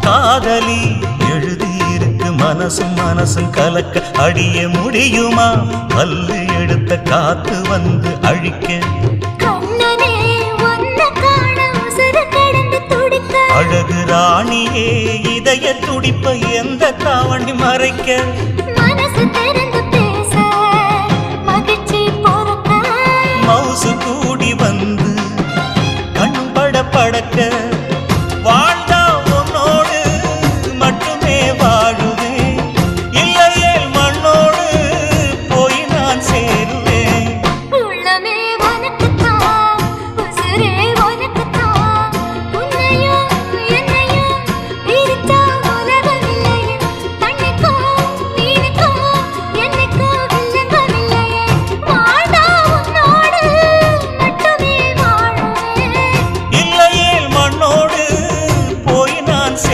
காதலி எழுதியிருக்கு மனசும் மனசும் கலக்க அடிய முடியுமா பல்லு எடுத்த காத்து வந்து அழிக்க அழகு ராணியே இதய துடிப்ப எந்த தாவணி மறைக்க